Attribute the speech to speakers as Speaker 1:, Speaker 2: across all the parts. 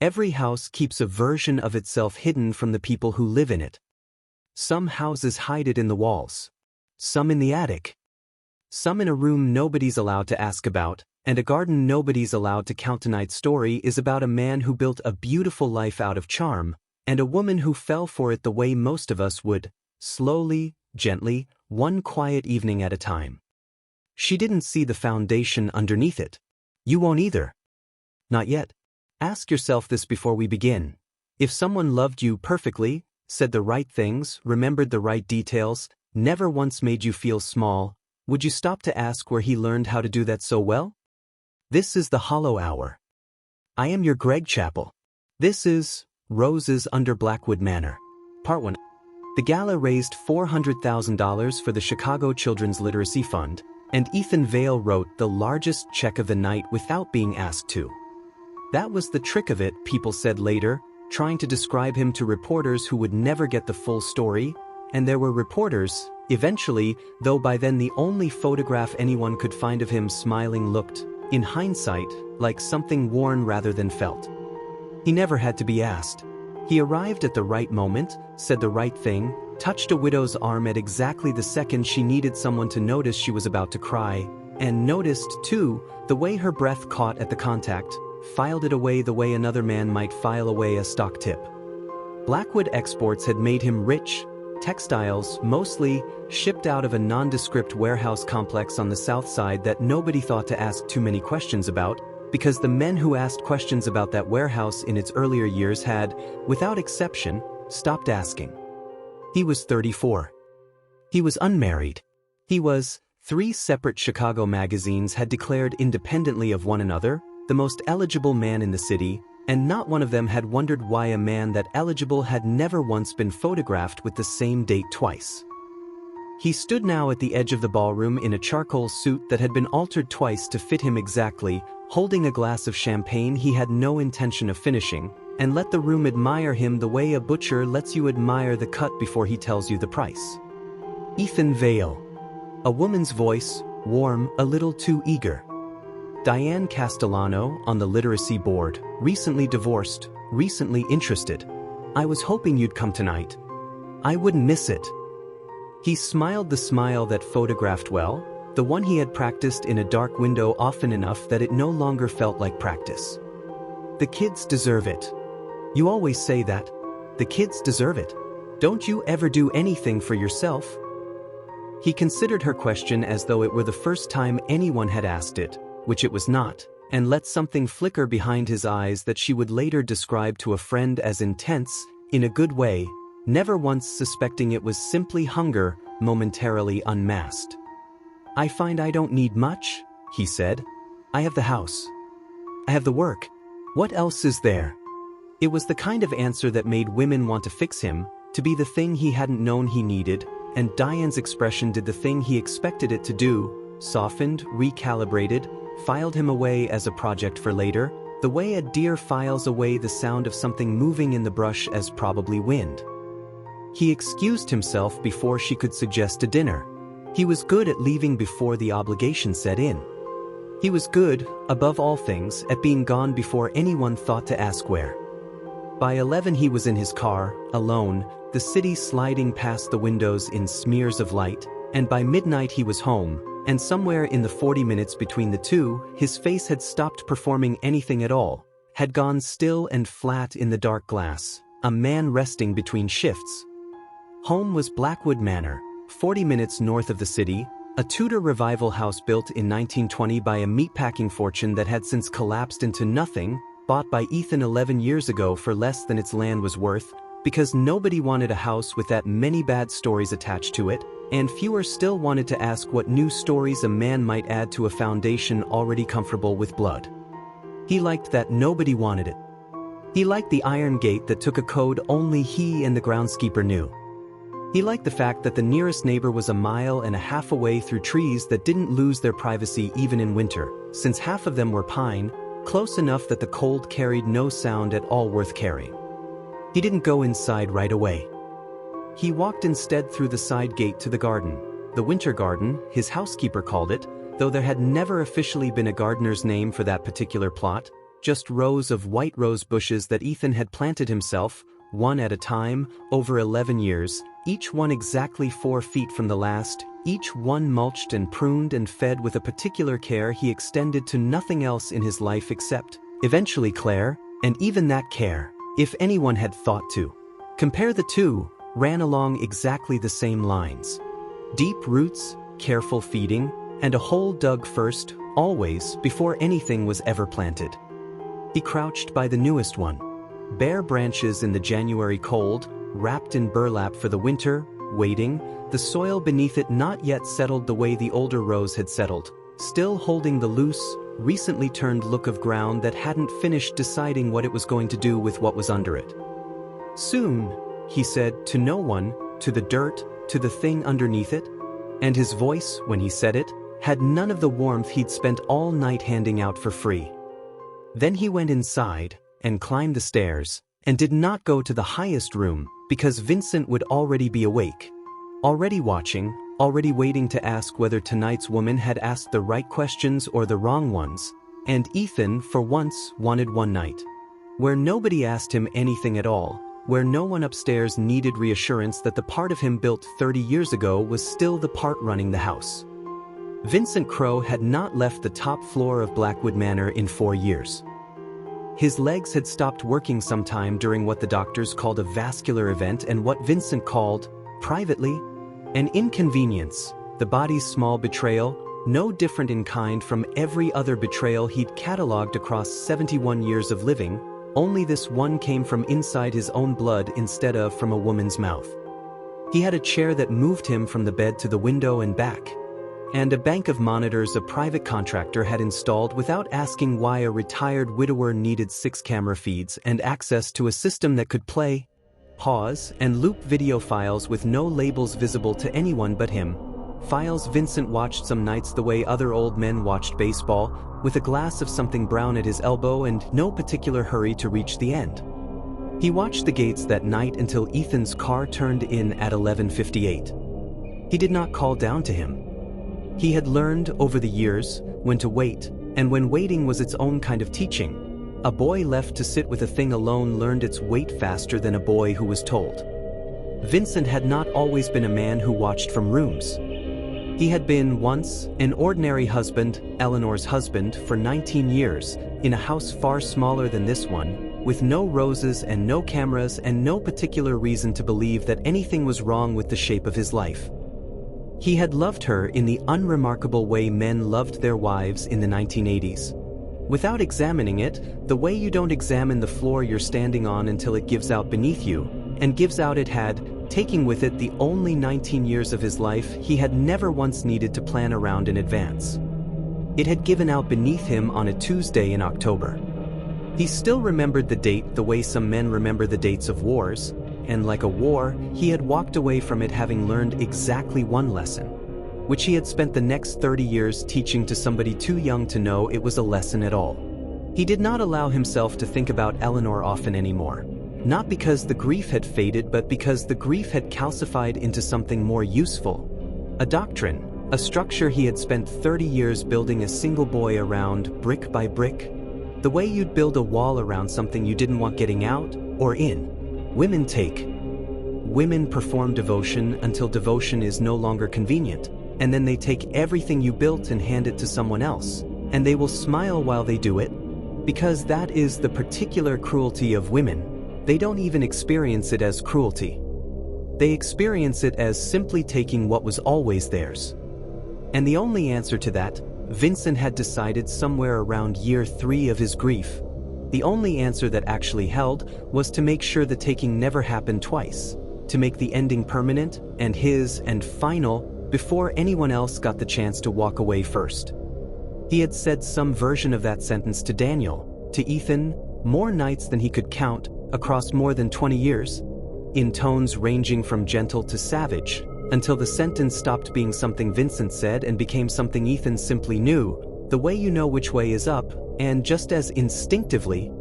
Speaker 1: Every house keeps a version of itself hidden from the people who live in it. Some houses hide it in the walls. Some in the attic. Some in a room nobody's allowed to ask about, and a garden nobody's allowed to count. Tonight's story is about a man who built a beautiful life out of charm, and a woman who fell for it the way most of us would, slowly, gently, one quiet evening at a time. She didn't see the foundation underneath it. You won't either. Not yet. Ask yourself this before we begin. If someone loved you perfectly, said the right things, remembered the right details, never once made you feel small, would you stop to ask where he learned how to do that so well? This is the Hollow Hour. I am your Greg Chappel. This is Roses Under Blackwood Manor. Part 1. The gala raised $400,000 for the Chicago Children's Literacy Fund, and Ethan Vale wrote the largest check of the night without being asked to. That was the trick of it, people said later, trying to describe him to reporters who would never get the full story, and there were reporters, eventually, though by then the only photograph anyone could find of him smiling looked, in hindsight, like something worn rather than felt. He never had to be asked. He arrived at the right moment, said the right thing, touched a widow's arm at exactly the second she needed someone to notice she was about to cry, and noticed, too, the way her breath caught at the contact, filed it away the way another man might file away a stock tip. Blackwood exports had made him rich, textiles, mostly, shipped out of a nondescript warehouse complex on the south side that nobody thought to ask too many questions about, because the men who asked questions about that warehouse in its earlier years had, without exception, stopped asking. He was 34. He was unmarried. He was, 3 separate Chicago magazines had declared independently of one another, the most eligible man in the city, and not one of them had wondered why a man that eligible had never once been photographed with the same date twice. He stood now at the edge of the ballroom in a charcoal suit that had been altered twice to fit him exactly, holding a glass of champagne he had no intention of finishing, and let the room admire him the way a butcher lets you admire the cut before he tells you the price. Ethan Vale. A woman's voice, warm, a little too eager. Diane Castellano, on the literacy board, recently divorced, recently interested. I was hoping you'd come tonight. I wouldn't miss it. He smiled the smile that photographed well, the one he had practiced in a dark window often enough that it no longer felt like practice. The kids deserve it. You always say that. The kids deserve it. Don't you ever do anything for yourself? He considered her question as though it were the first time anyone had asked it, which it was not, and let something flicker behind his eyes that she would later describe to a friend as intense, in a good way, never once suspecting it was simply hunger, momentarily unmasked. I find I don't need much, he said. I have the house. I have the work. What else is there? It was the kind of answer that made women want to fix him, to be the thing he hadn't known he needed, and Diane's expression did the thing he expected it to do, softened, recalibrated, filed him away as a project for later, the way a deer files away the sound of something moving in the brush as probably wind. He excused himself before she could suggest a dinner. He was good at leaving before the obligation set in. He was good, above all things, at being gone before anyone thought to ask where. By 11 he was in his car, alone, the city sliding past the windows in smears of light, and by midnight he was home, and somewhere in the 40 minutes between the two, his face had stopped performing anything at all, had gone still and flat in the dark glass, a man resting between shifts. Home was Blackwood Manor, 40 minutes north of the city, a Tudor revival house built in 1920 by a meatpacking fortune that had since collapsed into nothing, bought by Ethan 11 years ago for less than its land was worth, because nobody wanted a house with that many bad stories attached to it, and fewer still wanted to ask what new stories a man might add to a foundation already comfortable with blood. He liked that nobody wanted it. He liked the iron gate that took a code only he and the groundskeeper knew. He liked the fact that the nearest neighbor was a mile and a half away through trees that didn't lose their privacy even in winter, since half of them were pine, close enough that the cold carried no sound at all worth carrying. He didn't go inside right away. He walked instead through the side gate to the garden, the winter garden, his housekeeper called it, though there had never officially been a gardener's name for that particular plot, just rows of white rose bushes that Ethan had planted himself, one at a time, over 11 years, each one exactly 4 feet from the last, each one mulched and pruned and fed with a particular care he extended to nothing else in his life except, eventually, Claire, and even that care, if anyone had thought to compare the two, ran along exactly the same lines. Deep roots, careful feeding, and a hole dug first, always, before anything was ever planted. He crouched by the newest one. Bare branches in the January cold, wrapped in burlap for the winter, waiting, the soil beneath it not yet settled the way the older rows had settled, still holding the loose, recently turned look of ground that hadn't finished deciding what it was going to do with what was under it. Soon, he said, to no one, to the dirt, to the thing underneath it, and his voice, when he said it, had none of the warmth he'd spent all night handing out for free. Then he went inside, and climbed the stairs, and did not go to the highest room, because Vincent would already be awake. Already watching, already waiting to ask whether tonight's woman had asked the right questions or the wrong ones, and Ethan, for once, wanted one night where nobody asked him anything at all, where no one upstairs needed reassurance that the part of him built 30 years ago was still the part running the house. Vincent Crowe had not left the top floor of Blackwood Manor in 4 years. His legs had stopped working sometime during what the doctors called a vascular event and what Vincent called, privately, an inconvenience, the body's small betrayal, no different in kind from every other betrayal he'd catalogued across 71 years of living, only this one came from inside his own blood instead of from a woman's mouth. He had a chair that moved him from the bed to the window and back, and a bank of monitors a private contractor had installed without asking why a retired widower needed 6 camera feeds and access to a system that could play, pause, and loop video files with no labels visible to anyone but him. Files Vincent watched some nights the way other old men watched baseball, with a glass of something brown at his elbow and no particular hurry to reach the end. He watched the gates that night until Ethan's car turned in at 11:58. He did not call down to him. He had learned, over the years, when to wait, and when waiting was its own kind of teaching. A boy left to sit with a thing alone learned its weight faster than a boy who was told. Vincent had not always been a man who watched from rooms. He had been, once, an ordinary husband, Eleanor's husband, for 19 years, in a house far smaller than this one, with no roses and no cameras and no particular reason to believe that anything was wrong with the shape of his life. He had loved her in the unremarkable way men loved their wives in the 1980s. Without examining it, the way you don't examine the floor you're standing on until it gives out beneath you, and gives out it had, taking with it the only 19 years of his life he had never once needed to plan around in advance. It had given out beneath him on a Tuesday in October. He still remembered the date the way some men remember the dates of wars, and like a war, he had walked away from it having learned exactly one lesson, which he had spent the next 30 years teaching to somebody too young to know it was a lesson at all. He did not allow himself to think about Eleanor often anymore, not because the grief had faded but because the grief had calcified into something more useful, a doctrine, a structure he had spent 30 years building a single boy around, brick by brick, the way you'd build a wall around something you didn't want getting out or in. Women perform devotion until devotion is no longer convenient, and then they take everything you built and hand it to someone else, and they will smile while they do it, because that is the particular cruelty of women. They don't even experience it as cruelty. They experience it as simply taking what was always theirs. And the only answer to that, Vincent had decided somewhere around year 3 of his grief, the only answer that actually held was to make sure the taking never happened twice, to make the ending permanent and his and final before anyone else got the chance to walk away first. He had said some version of that sentence to Daniel, to Ethan, more nights than he could count, across more than 20 years, in tones ranging from gentle to savage, until the sentence stopped being something Vincent said and became something Ethan simply knew, the way you know which way is up, and just as instinctively,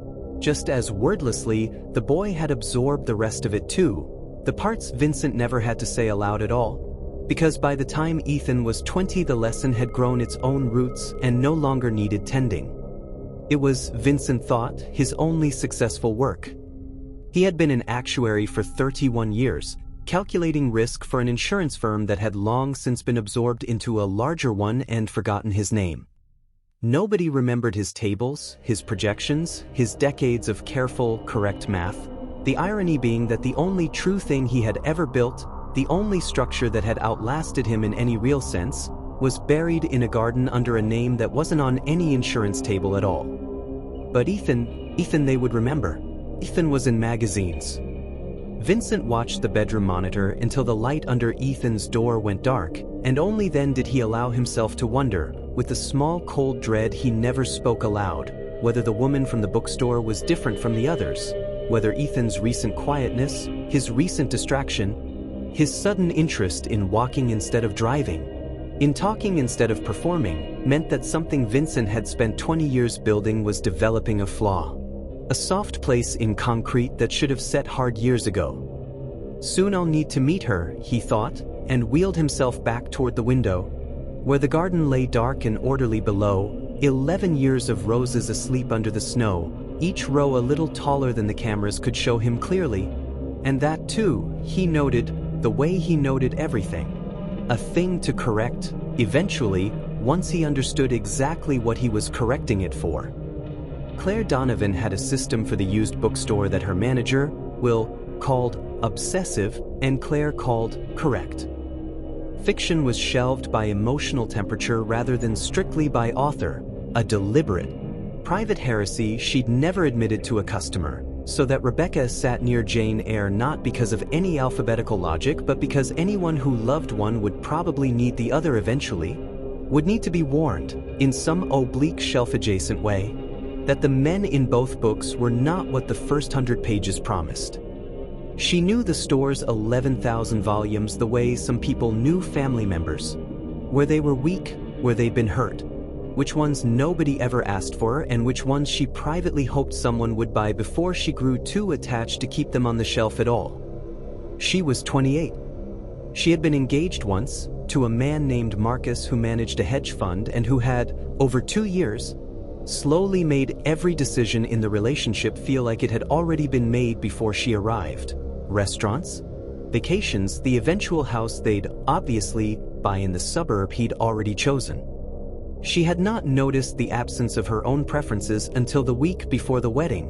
Speaker 1: just as wordlessly, the boy had absorbed the rest of it too, the parts Vincent never had to say aloud at all, because by the time Ethan was 20 the lesson had grown its own roots and no longer needed tending. It was, Vincent thought, his only successful work. He had been an actuary for 31 years, calculating risk for an insurance firm that had long since been absorbed into a larger one and forgotten his name. Nobody remembered his tables, his projections, his decades of careful, correct math, the irony being that the only true thing he had ever built, the only structure that had outlasted him in any real sense, was buried in a garden under a name that wasn't on any insurance table at all. But Ethan they would remember. Ethan was in magazines. Vincent watched the bedroom monitor until the light under Ethan's door went dark, and only then did he allow himself to wonder, with a small cold dread he never spoke aloud, whether the woman from the bookstore was different from the others, whether Ethan's recent quietness, his recent distraction, his sudden interest in walking instead of driving, in talking instead of performing, meant that something Vincent had spent 20 years building was developing a flaw. A soft place in concrete that should have set hard years ago. Soon I'll need to meet her, he thought, and wheeled himself back toward the window, where the garden lay dark and orderly below, 11 years of roses asleep under the snow, each row a little taller than the cameras could show him clearly. And that too, he noted, the way he noted everything. A thing to correct, eventually, once he understood exactly what he was correcting it for. Claire Donovan had a system for the used bookstore that her manager, Will, called obsessive, and Claire called correct. Fiction was shelved by emotional temperature rather than strictly by author, a deliberate, private heresy she'd never admitted to a customer, so that Rebecca sat near Jane Eyre not because of any alphabetical logic but because anyone who loved one would probably need the other eventually, would need to be warned, in some oblique shelf-adjacent way, that the men in both books were not what the first 100 pages promised. She knew the store's 11,000 volumes the way some people knew family members, where they were weak, where they'd been hurt, which ones nobody ever asked for and which ones she privately hoped someone would buy before she grew too attached to keep them on the shelf at all. She was 28. She had been engaged once, to a man named Marcus who managed a hedge fund and who had, over 2 years, slowly made every decision in the relationship feel like it had already been made before she arrived. Restaurants, vacations, the eventual house they'd obviously buy in the suburb he'd already chosen. She had not noticed the absence of her own preferences until the week before the wedding,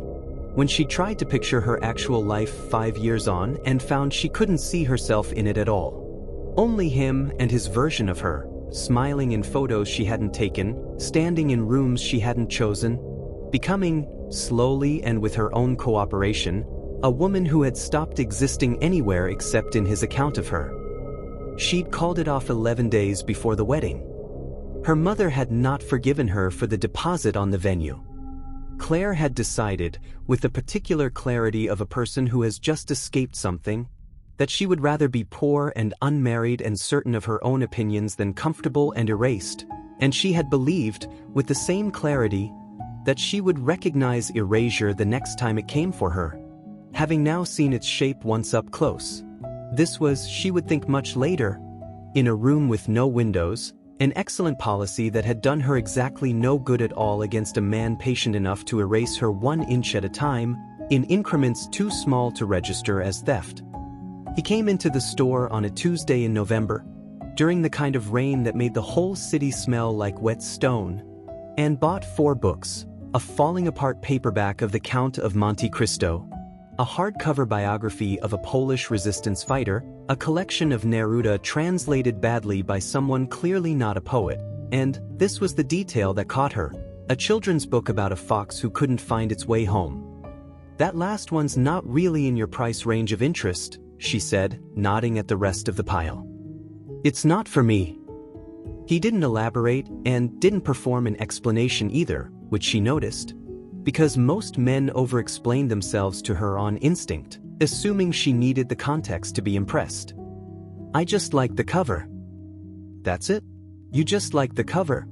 Speaker 1: when she tried to picture her actual life 5 years on and found she couldn't see herself in it at all. Only him and his version of her, smiling in photos she hadn't taken, standing in rooms she hadn't chosen, becoming, slowly and with her own cooperation, a woman who had stopped existing anywhere except in his account of her. She'd called it off 11 days before the wedding. Her mother had not forgiven her for the deposit on the venue. Claire had decided, with the particular clarity of a person who has just escaped something, that she would rather be poor and unmarried and certain of her own opinions than comfortable and erased, and she had believed, with the same clarity, that she would recognize erasure the next time it came for her, having now seen its shape once up close. This was, she would think much later, in a room with no windows, an excellent policy that had done her exactly no good at all against a man patient enough to erase her 1 inch at a time, in increments too small to register as theft. He came into the store on a Tuesday in November, during the kind of rain that made the whole city smell like wet stone, and bought 4 books, a falling-apart paperback of The Count of Monte Cristo, a hardcover biography of a Polish resistance fighter, a collection of Neruda translated badly by someone clearly not a poet, and, this was the detail that caught her, a children's book about a fox who couldn't find its way home. "That last one's not really in your price range of interest," she said, nodding at the rest of the pile. "It's not for me." He didn't elaborate and didn't perform an explanation either, which she noticed, because most men over-explained themselves to her on instinct, assuming she needed the context to be impressed. "I just like the cover." "That's it? You just like the cover?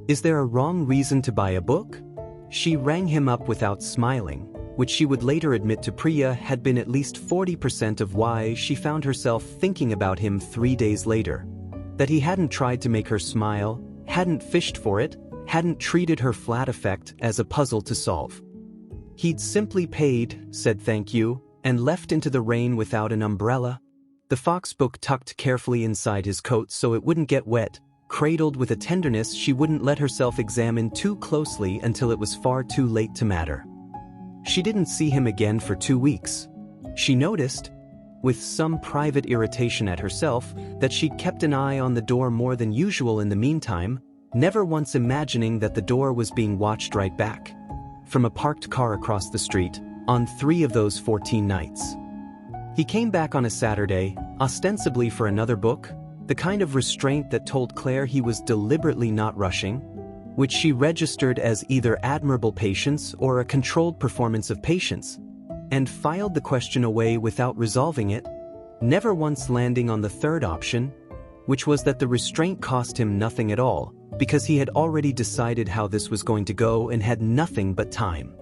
Speaker 1: Is there a wrong reason to buy a book?" She rang him up without smiling, which she would later admit to Priya had been at least 40% of why she found herself thinking about him 3 days later. That he hadn't tried to make her smile, hadn't fished for it, hadn't treated her flat effect as a puzzle to solve. He'd simply paid, said thank you, and left into the rain without an umbrella. The fox book tucked carefully inside his coat so it wouldn't get wet, cradled with a tenderness she wouldn't let herself examine too closely until it was far too late to matter. She didn't see him again for 2 weeks. She noticed, with some private irritation at herself, that she'd kept an eye on the door more than usual in the meantime, never once imagining that the door was being watched right back from a parked car across the street, on 3 of those 14 nights. He came back on a Saturday, ostensibly for another book, the kind of restraint that told Claire he was deliberately not rushing, which she registered as either admirable patience or a controlled performance of patience, and filed the question away without resolving it, never once landing on the third option, which was that the restraint cost him nothing at all, because he had already decided how this was going to go and had nothing but time.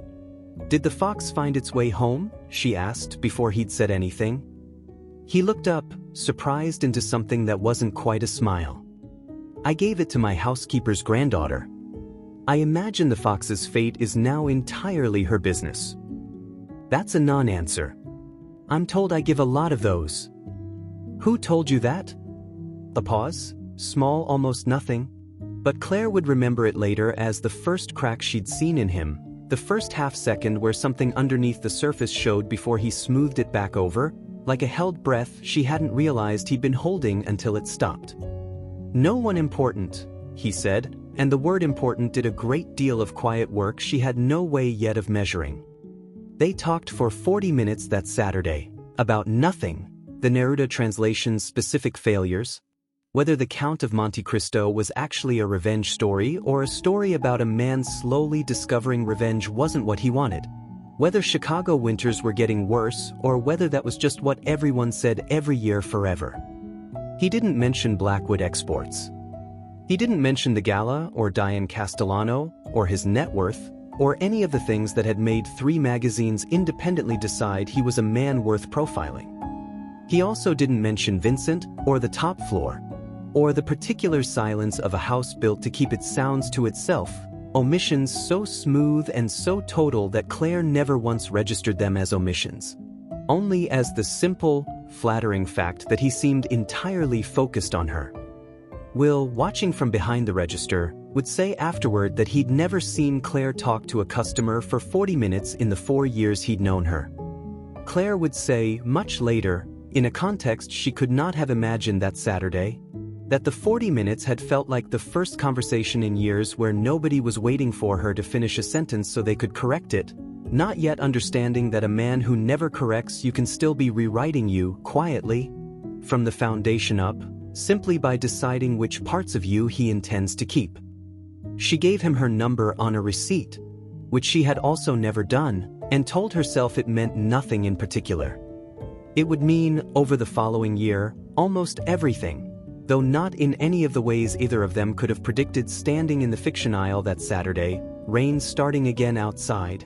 Speaker 1: "Did the fox find its way home?" she asked before he'd said anything. He looked up, surprised into something that wasn't quite a smile. "I gave it to my housekeeper's granddaughter. I imagine the fox's fate is now entirely her business." "That's a non-answer. I'm told I give a lot of those." "Who told you that?" A pause, small, almost nothing. But Claire would remember it later as the first crack she'd seen in him, the first half-second where something underneath the surface showed before he smoothed it back over, like a held breath she hadn't realized he'd been holding until it stopped. "No one important," he said, and the word important did a great deal of quiet work she had no way yet of measuring. They talked for 40 minutes that Saturday, about nothing, the Narrated translation's specific failures, whether the Count of Monte Cristo was actually a revenge story or a story about a man slowly discovering revenge wasn't what he wanted, whether Chicago winters were getting worse or whether that was just what everyone said every year forever. He didn't mention Blackwood exports. He didn't mention the gala or Diane Castellano or his net worth or any of the things that had made 3 magazines independently decide he was a man worth profiling. He also didn't mention Vincent or the top floor, or the particular silence of a house built to keep its sounds to itself, omissions so smooth and so total that Claire never once registered them as omissions, only as the simple, flattering fact that he seemed entirely focused on her. Will, watching from behind the register, would say afterward that he'd never seen Claire talk to a customer for 40 minutes in the 4 years he'd known her. Claire would say, much later, in a context she could not have imagined that Saturday, that the 40 minutes had felt like the first conversation in years where nobody was waiting for her to finish a sentence so they could correct it, not yet understanding that a man who never corrects you can still be rewriting you, quietly, from the foundation up, simply by deciding which parts of you he intends to keep. She gave him her number on a receipt, which she had also never done, and told herself it meant nothing in particular. It would mean, over the following year, almost everything, though not in any of the ways either of them could have predicted standing in the fiction aisle that Saturday, rain starting again outside.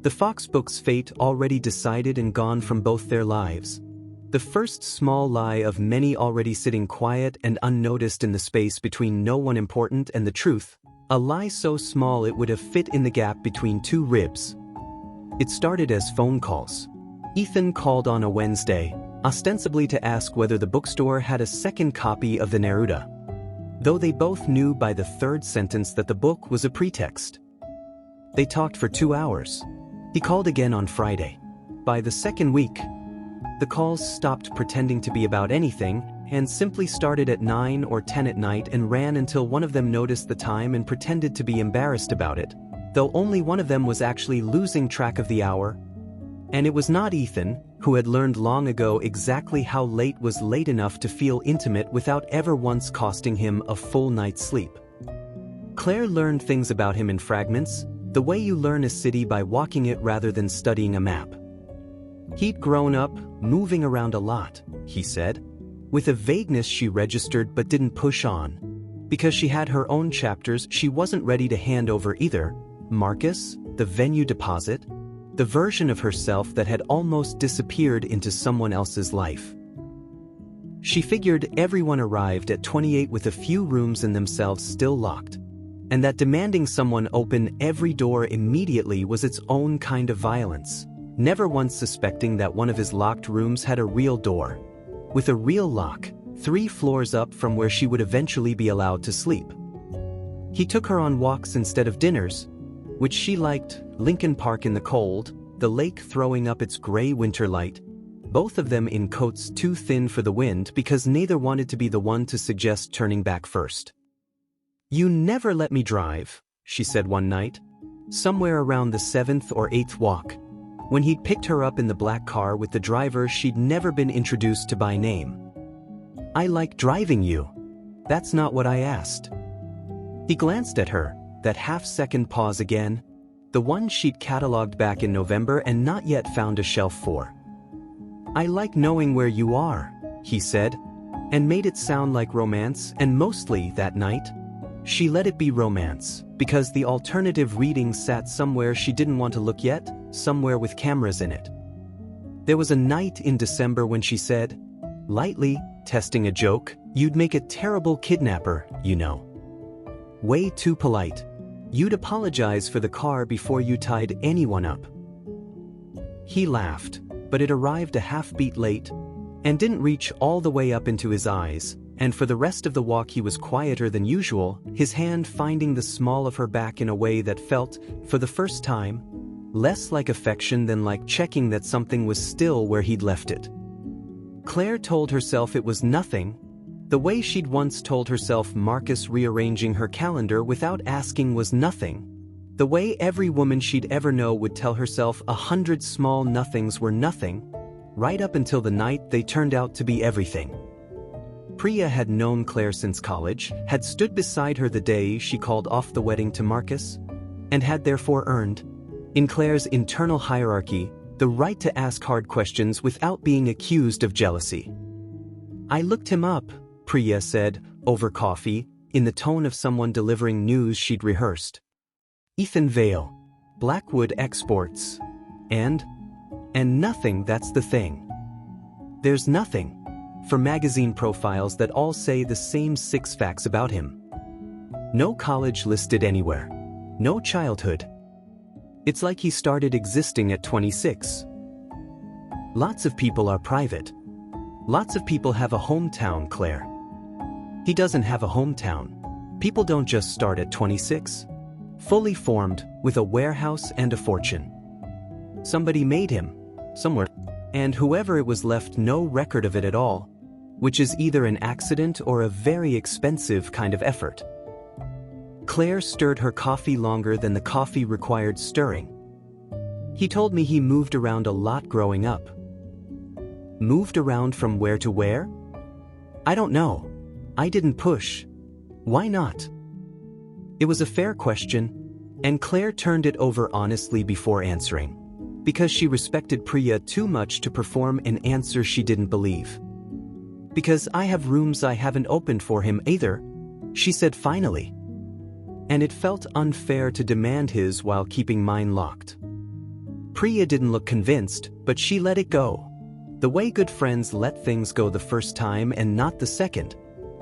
Speaker 1: The Fox book's fate already decided and gone from both their lives. The first small lie of many already sitting quiet and unnoticed in the space between no one important and the truth, a lie so small it would have fit in the gap between 2 ribs. It started as phone calls. Ethan called on a Wednesday, ostensibly to ask whether the bookstore had a second copy of the Neruda, though they both knew by the 3rd sentence that the book was a pretext. They talked for 2 hours. He called again on Friday. By the 2nd week, the calls stopped pretending to be about anything and simply started at 9 or 10 at night and ran until one of them noticed the time and pretended to be embarrassed about it, though only one of them was actually losing track of the hour. And it was not Ethan, who had learned long ago exactly how late was late enough to feel intimate without ever once costing him a full night's sleep. Claire learned things about him in fragments, the way you learn a city by walking it rather than studying a map. He'd grown up, moving around a lot, he said, with a vagueness she registered but didn't push on. Because she had her own chapters she wasn't ready to hand over either, Marcus, the venue deposit, the version of herself that had almost disappeared into someone else's life. She figured everyone arrived at 28 with a few rooms in themselves still locked. and that demanding someone open every door immediately was its own kind of violence, never once suspecting that one of his locked rooms had a real door, with a real lock, 3 floors up from where she would eventually be allowed to sleep. He took her on walks instead of dinners, which she liked, Lincoln Park in the cold, the lake throwing up its gray winter light, both of them in coats too thin for the wind because neither wanted to be the one to suggest turning back first. "You never let me drive," she said one night, somewhere around the 7th or 8th walk, when he'd picked her up in the black car with the driver she'd never been introduced to by name. "I like driving you. That's not what I asked." He glanced at her, that half-second pause again, the one she'd catalogued back in November and not yet found a shelf for. "I like knowing where you are," he said, and made it sound like romance, and mostly, that night, she let it be romance, because the alternative reading sat somewhere she didn't want to look yet, somewhere with cameras in it. There was a night in December when she said, lightly, testing a joke, "You'd make a terrible kidnapper, you know. Way too polite. You'd apologize for the car before you tied anyone up." He laughed, but it arrived a half-beat late, and didn't reach all the way up into his eyes, and for the rest of the walk he was quieter than usual, his hand finding the small of her back in a way that felt, for the first time, less like affection than like checking that something was still where he'd left it. Claire told herself it was nothing, the way she'd once told herself Marcus rearranging her calendar without asking was nothing, the way every woman she'd ever know would tell herself 100 small nothings were nothing, right up until the night they turned out to be everything. Priya had known Claire since college, had stood beside her the day she called off the wedding to Marcus, and had therefore earned, in Claire's internal hierarchy, the right to ask hard questions without being accused of jealousy. "I looked him up," Priya said, over coffee, in the tone of someone delivering news she'd rehearsed. "Ethan Vale. Blackwood Exports. And nothing, that's the thing. There's nothing. For magazine profiles that all say the same 6 facts about him. No college listed anywhere. No childhood. It's like he started existing at 26. Lots of people are private. Lots of people have a hometown, Claire. He doesn't have a hometown. People don't just start at 26. Fully formed, with a warehouse and a fortune. Somebody made him, somewhere, and whoever it was left no record of it at all, which is either an accident or a very expensive kind of effort. Claire stirred her coffee longer than the coffee required stirring. He told me he moved around a lot growing up. Moved around from where to where? I don't know. I didn't push. Why not? It was a fair question, and Claire turned it over honestly before answering, because she respected Priya too much to perform an answer she didn't believe. "Because I have rooms I haven't opened for him either," she said finally. And it felt unfair to demand his while keeping mine locked. Priya didn't look convinced, but she let it go. The way good friends let things go the first time and not the second,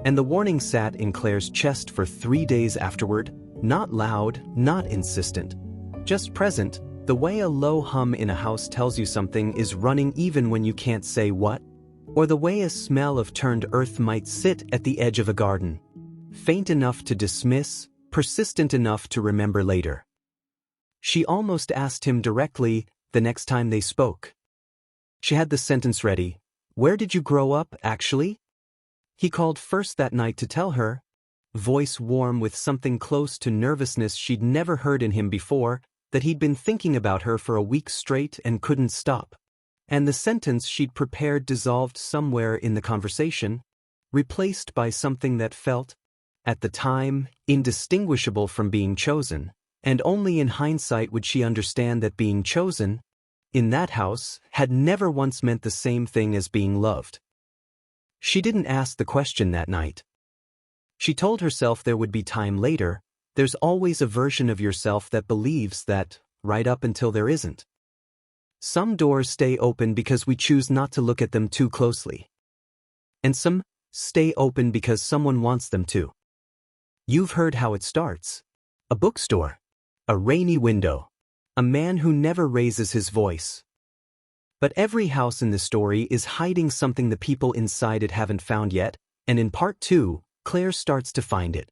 Speaker 1: and the warning sat in Claire's chest for 3 days afterward, not loud, not insistent, just present, the way a low hum in a house tells you something is running even when you can't say what, or the way a smell of turned earth might sit at the edge of a garden, faint enough to dismiss, persistent enough to remember later. She almost asked him directly the next time they spoke. She had the sentence ready. "Where did you grow up, actually?" He called first that night to tell her, voice warm with something close to nervousness she'd never heard in him before, that he'd been thinking about her for a week straight and couldn't stop. And the sentence she'd prepared dissolved somewhere in the conversation, replaced by something that felt, at the time, indistinguishable from being chosen, and only in hindsight would she understand that being chosen, in that house, had never once meant the same thing as being loved. She didn't ask the question that night. She told herself there would be time later. There's always a version of yourself that believes that, right up until there isn't. Some doors stay open because we choose not to look at them too closely. And some stay open because someone wants them to. You've heard how it starts. A bookstore. A rainy window. A man who never raises his voice. But every house in the story is hiding something the people inside it haven't found yet, and in part 2, Claire starts to find it.